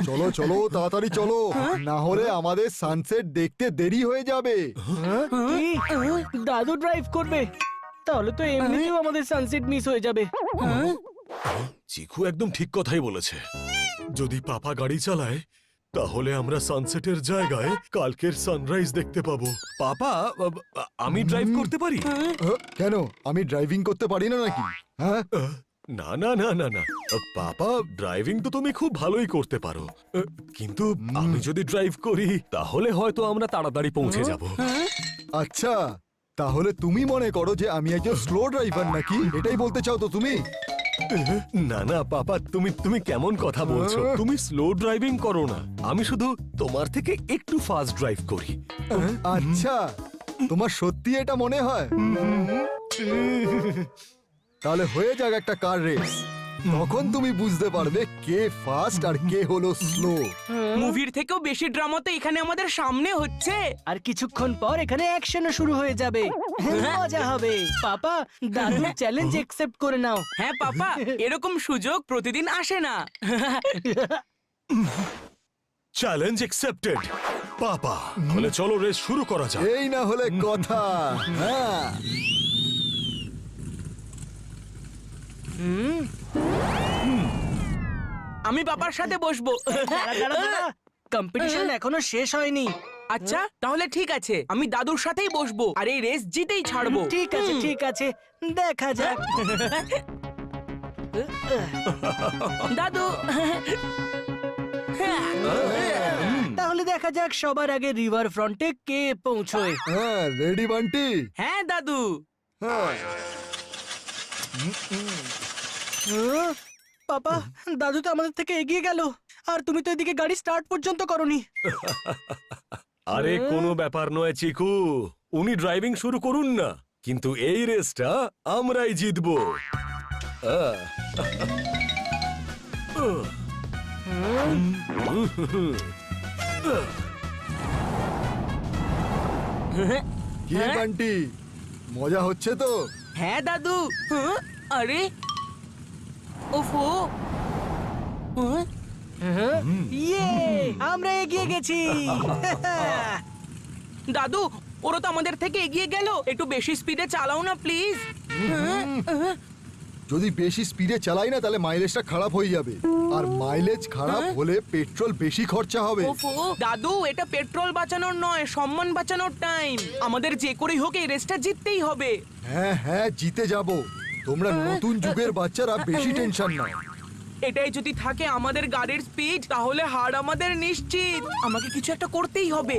চলো চলো তাড়াতাড়ি চলো, না হলে আমাদের সানসেট দেখতে দেরি হয়ে যাবে। দাদু ড্রাইভ করবে, তাহলে তো এমনিতেও আমাদের সানসেট মিস হয়ে যাবে। চিকু একদম ঠিক কথাই বলেছে। যদি পাপা গাড়ি চালায় তাহলে আমরা সানসেটের জায়গায় কালকের সানরাইজ দেখতে পাবো। পাপা, আমি ড্রাইভ করতে পারি? কেন, আমি ড্রাইভিং করতে পারি না নাকি? হ্যাঁ, না না না না না, পাপা ড্রাইভিং তো তুমি খুব ভালোই করতে পারো, কিন্তু আমি যদি ড্রাইভ করি তাহলে হয়তো আমরা তাড়াতাড়ি পৌঁছে যাব। আচ্ছা, তাহলে তুমি মনে করো যে আমি একজন স্লো ড্রাইভার নাকি? এটাই বলতে চাও তো তুমি? না না পাপা, তুমি কেমন কথা বলছো? তুমি স্লো ড্রাইভিং করো না, আমি শুধু তোমার থেকে একটু ফাস্ট ড্রাইভ করি। আচ্ছা, তোমার সত্যি এটা মনে হয়? তাহলে হয়ে যাক একটা কার রেস, তখন তুমি বুঝতে পারবে কে ফাস্ট আর কে হলো স্লো। মুভির থেকেও বেশি ড্রামা তো এখানে আমাদের সামনে হচ্ছে। আর কিছুক্ষণ পর এখানে অ্যাকশনও শুরু হয়ে যাবে, মজা হবে। পাপা, দাদুর চ্যালেঞ্জ অ্যাকসেপ্ট করে নাও। হ্যাঁ পাপা, এরকম সুযোগ প্রতিদিন আসে না। চ্যালেঞ্জ অ্যাকসেপ্টেড পাপা, তাহলে চলো রেস শুরু করা যাক। এই না হলে কথা। হ্যাঁ, আমি পাপার সাথে বসবো। কম্পিটিশন এখনো শেষ হয়নি। আচ্ছা তাহলে ঠিক আছে, আমি দাদুর সাথেই বসবো আর এই রেস জিতেই ছাড়বো। ঠিক আছে ঠিক আছে, দেখা যাক। দাদু, তাহলে দেখা যাক সবার আগে রিভার ফ্রন্টে কে পৌঁছয়। হ্যাঁ, রেডি বান্টি? হ্যাঁ দাদু। হ্যাঁ। পাপা, দাদু তো আমাদের থেকে এগিয়ে গেল, আর তুমি তো এদিকে গাড়ি স্টার্ট পর্যন্ত করনি। আরে কোনো ব্যাপার নয় চিকু, উনি ড্রাইভিং শুরু করুন না, কিন্তু এই রেসটা আমরাই জিতবো। কি বান্টি, মজা হচ্ছে তো? হ্যাঁ দাদু। আরে ওফো, ইয়ে, আমরা এগিয়ে গেছি। দাদু ওরা তো আমাদের থেকে এগিয়ে গেল, একটু বেশি স্পিডে চালাও না প্লিজ। যদি বেশি স্পিডে চালাই না তাহলে মাইলেজটা খারাপ হয়ে যাবে, আর মাইলেজ খারাপ হলে পেট্রোল বেশি খরচা হবে। ওফো, দাদু এটা পেট্রোল বাঁচানোর নয়, সম্মান বাঁচানোর টাইম। আমাদের যে করেই হোক এই রেসটা জিততেই হবে। হ্যাঁ হ্যাঁ, জিতে যাব। তোমরা নতুন যুগের বাচ্চারা বেশি টেনশন নাও। এটাই যদি থাকে আমাদের গাড়ির স্পিড, তাহলে হার আমাদের নিশ্চিত। আমাকে কিছু একটা করতেই হবে।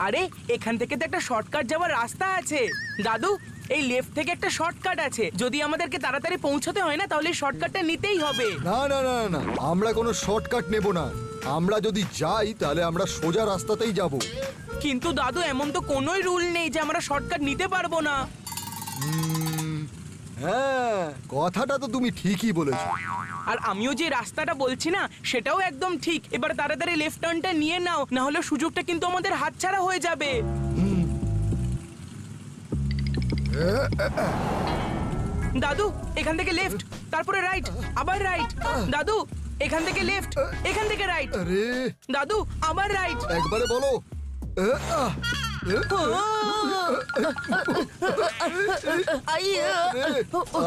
আরে এখান থেকে তো একটা শর্টকাট যাওয়ার রাস্তা আছে। দাদু, এই লেফট থেকে একটা শর্টকাট আছে, যদি আমাদেরকে তাড়াতাড়ি পৌঁছতে হয় না তাহলে শর্টকাটটা নিতেই হবে। না না না না, আমরা কোনো শর্টকাট নেব না। আমরা যদি যাই তাহলে আমরা সোজা রাস্তাতেই যাব। কিন্তু দাদু এমন তো কোনোই রুল নেই যে আমরা শর্টকাট নিতে পারবো না। হ্যাঁ, কথাটা তো তুমি ঠিকই বলেছো। আর আমিও যে রাস্তাটা বলছি না সেটাও একদম ঠিক। এবার তাড়াতাড়ি লেফট টার্নটা নিয়ে নাও, না হলে সুযোগটা কিন্তু আমাদের হাতছাড়া হয়ে যাবে। দাদু এখান থেকে লেফট, তারপরে রাইট, আবার রাইট। দাদু এখান থেকে লেফট, এখান থেকে রাইট। আরে দাদু আবার রাইট। একবারে বলো।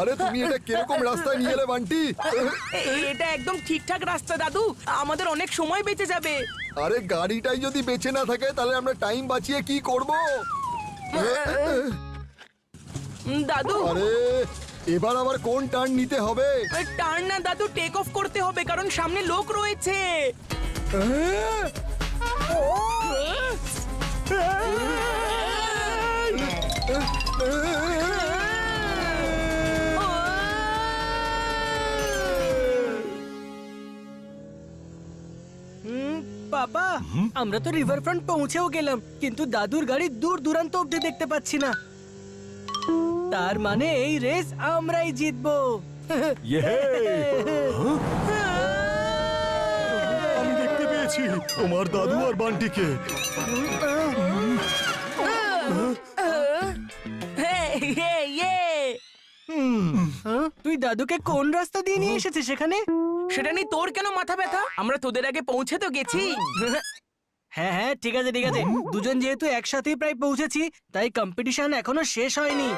আরে তুমি এটা কিরকম রাস্তায় নিয়ে এলে বান্টি? এটা একদম ঠিকঠাক রাস্তা দাদু, আমাদের অনেক সময় বেঁচে যাবে। আরে গাড়িটাই যদি বেঁচে না থাকে তাহলে আমরা টাইম বাঁচিয়ে কি করব? দাদু আরে এবার আবার কোন টার্ন নিতে হবে? টার্ন না দাদু, টেক অফ করতে হবে, কারণ সামনে লোক রয়েছে। পাপা, আমরা তো রিভার ফ্রন্ট পৌঁছেও গেলাম, কিন্তু দাদুর গাড়ি দূর দূরান্ত অব্দি দেখতে পাচ্ছি না। তার মানে এই রেস আমরাই জিতবো। আমি দেখতে পেয়েছি তোমার দাদু আর বান্টিকে। তুই তুই দাদুকে কোন রাস্তা দিয়ে নিয়ে এসেছিস সেখানে? সেটা নিয়ে তোর কেন মাথা ব্যথা? আমরা তোদের আগে পৌঁছে তো গেছি। হ্যাঁ হ্যাঁ, ঠিক আছে ঠিক আছে, দুজন যেহেতু একসাথেই প্রায় পৌঁছেছি, তাই কম্পিটিশন এখনো শেষ হয়নি।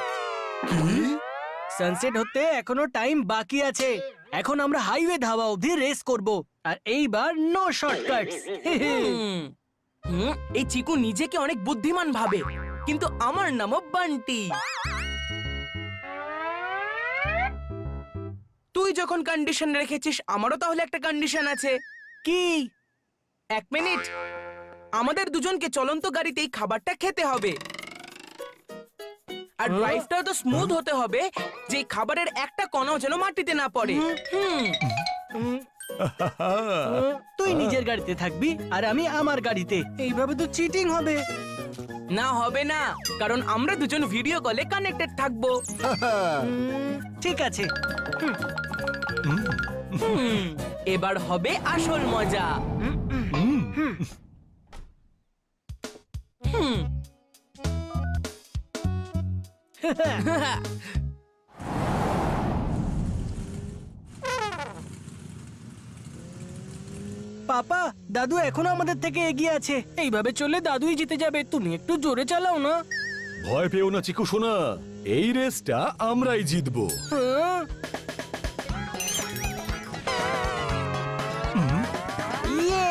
সানসেট হতে এখনো টাইম বাকি আছে। এখন আমরা হাইওয়ে ধাবা অবধি রেস করব, আর এইবার নো শর্টকাটস। হুম, হুম, এই চিকু নিজেকে অনেক বুদ্ধিমান ভাবে, কিন্তু আমার নামও বান্টি। তুই যখন কন্ডিশন রেখেছিস, আমারও তাহলে একটা কন্ডিশন আছে। কি? 1 মিনিট, আমাদের দুজনকে চলন্ত গাড়িতেই খাবারটা খেতে হবে, আর ড্রাইভটা তো স্মুথ হতে হবে, যে খাবারের একটা কণাও যেন মাটিতে না পড়ে। তুই নিজের গাড়িতে থাকবি আর আমি আমার গাড়িতে। এইভাবে তো চিটিং হবে। না, হবে না, কারণ আমরা দুজন ভিডিও কলে কানেক্টেড থাকবো। ঠিক আছে। এবার হবে আসল মজা। পাপা, দাদু এখনো আমাদের থেকে এগিয়ে আছে। এইভাবে চললে দাদুই জিতে যাবে। তুমি একটু জোরে চালাও না। ভয় পেও না চিকু সোনা, এই রেসটা আমরাই জিতবো। হ্যাঁ? ইয়ে!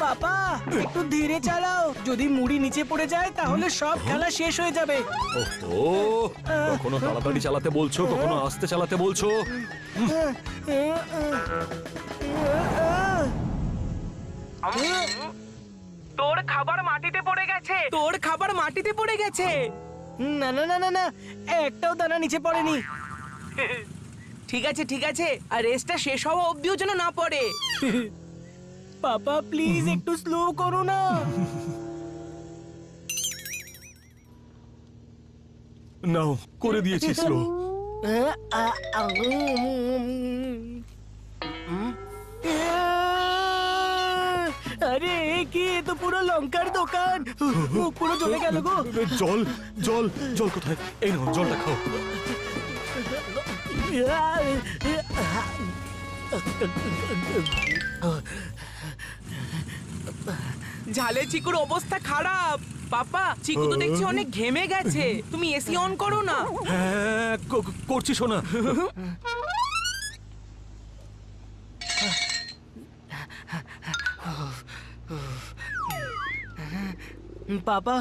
পাপা, একটু ধীরে চালাও। যদি মুড়ি নিচে পড়ে যায় তাহলে সব খেলা শেষ হয়ে যাবে। ও, কখনো তাড়াতাড়ি চালাতে বলছো, কখনো আস্তে চালাতে বলছো। তোর খাবার মাটিতে পড়ে গেছে, তোর খাবার মাটিতে পড়ে গেছে। না না না না না, একটাও দানা নিচে পড়েনি। ঠিক আছে ঠিক আছে, আর রেসটা শেষ হওয়া অবধিও যেন না পড়ে। পাপা প্লিজ একটু স্লো করো না। নাও, করে দিয়েছি স্লো। আরে কি, এ তো পুরো লঙ্কার দোকান। পুরো জ্বলে গেল গো। জল জল জল কোথায়? এই নাও, জলটা খাও। ঝালে চিকুর অবস্থা খারাপ। পাপা, চিকু তো দেখছি অনেক ঘেমে গেছে। তুমি এসি অন করো না। হ্যাঁ, করছি সোনা। পাপা,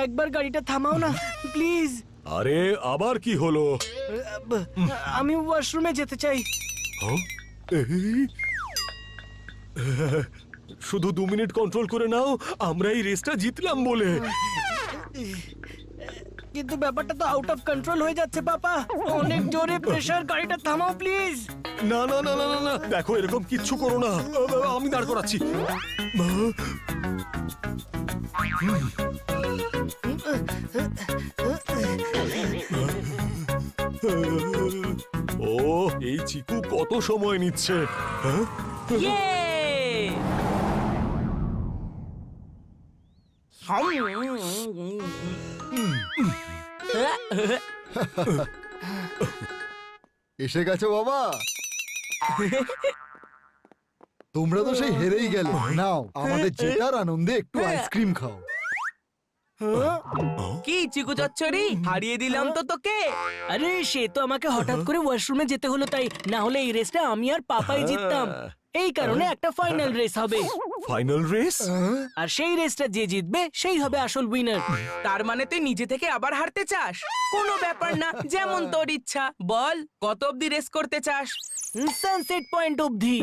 একবার গাড়িটা থামাও না প্লিজ। আরে আবার কি হলো? আমি ওয়াশরুমে যেতে চাই। হ্যাঁ? এই? শুধু 2 মিনিট কন্ট্রোল করে নাও, আমরা এই রেসটা জিতলাম বলে। কিন্তু ব্যাপারটা তো আউট অফ কন্ট্রোল হয়ে যাচ্ছে পাপা। অনেক জোরে প্রেসার, গাড়িটা থামাও প্লিজ। না না না না না না, দেখো এরকম কিচ্ছু করো না, আমি দাঁড় করাচ্ছি। ও, এই চিকু কত সময় নিচ্ছে। হ্যাঁ? ইয়ে! এসে গেছো বাবা। তোমরা তো সেই হেরেই গেলে। নাও, আমাদের জেতার আনন্দে একটু আইসক্রিম খাও। কি চিকু চচ্চড়ি, হারিয়ে দিলাম তো তোকে। আরে সে তো আমাকে হঠাৎ করে ওয়াশরুমে যেতে হলো তাই, না হলে এই রেসটা আমি আর পাপাই জিততাম। এই কারণে একটা ফাইনাল রেস হবে, ফাইনাল রেস? আর সেই রেসটা যে জিতবে সেই হবে আসল উইনার। তার মানে তুই নিজে থেকে আবার হারতে চাস? কোনো ব্যাপার না, যেমন তোর ইচ্ছা। বল, কত অব্দি রেস করতে চাস? সানসেট পয়েন্ট অবধি।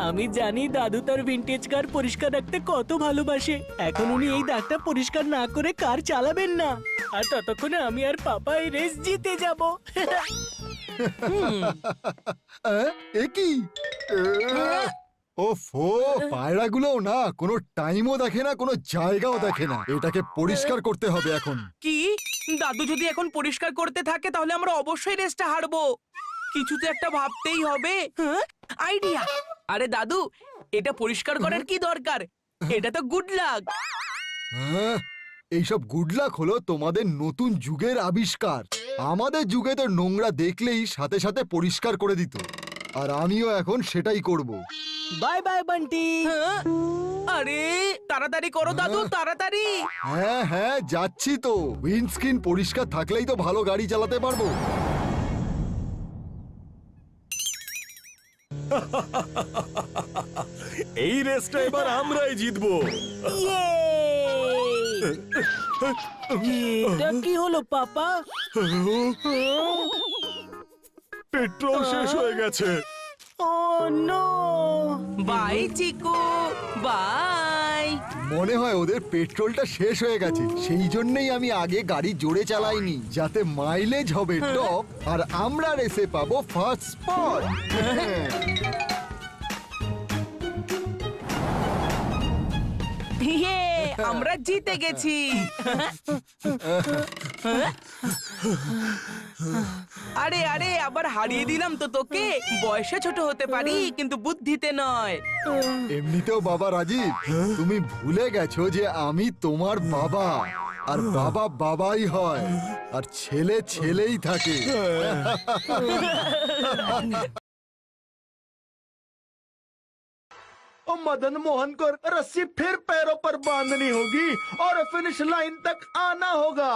আমি জানি দাদু তার ভিনটেজ কার পরিষ্কার রাখতে কত ভালোবাসে। এখন উনি এই দাগটা পরিষ্কার না করে কার চালাবেন না, আর ততক্ষণে আমি আর পাপা এই রেস জিতে যাব। এ কি? ওফো, পায়রাগুলোও না কোনো টাইমও দেখে না, কোনো জায়গাও দেখে না। এটাকে পরিষ্কার করতে হবে এখন। কি দাদু যদি এখন পরিষ্কার করতে থাকে তাহলে আমরা অবশ্যই রেসটা হারবো। কিছু তো একটা ভাবতেই হবে। আইডিয়া! আরে দাদু, এটা পরিষ্কার করার কি দরকার? এটা তো গুড লাক। হ্যাঁ, এইসব গুড লাক হলো তোমাদের নতুন যুগের আবিষ্কার। আমাদের যুগে তো নোংরা দেখলেই সাথে সাথে পরিষ্কার করে দিত, আর আমিও এখন সেটাই করব। Bye bye Bunty. আরে তাড়াতাড়ি করো দাদু, তাড়াতাড়ি। হ্যাঁ হ্যাঁ, যাচ্ছি তো। উইন্ডস্ক্রিন পরিষ্কার থাকলেই তো ভালো গাড়ি চালাতে পারবো। এই রেসটা এবার আমরাই জিতবো। ইয়ে! এটা কি হলো পাপা? পেট্রোল শেষ হয়ে গেছে। Oh no! Bye Chiku, bye. মনে হয় ওদের পেট্রোলটা শেষ হয়ে গেছে, সেই জন্যই আমি আগে গাড়ি জোরে চালাইনি, যাতে মাইলেজ হবে টপ আর আমরা রেসে পাবো ফার্স্ট স্পট। ইয়ে, আমরা জিতে গেছি। আরে আরে, আবার হারিয়ে দিলাম তো তোকে। বয়সে ছোট হতে পারি কিন্তু বুদ্ধিতে নয়। এমনিতেও বাবা রাজীব, তুমি ভুলে গেছো যে আমি তোমার বাবা, আর বাবা বাবাই হয়, আর ছেলে ছেলেই থাকে। और मदन मोहन को रस्सी फिर पैरों पर बांधनी होगी और फिनिश लाइन तक आना होगा।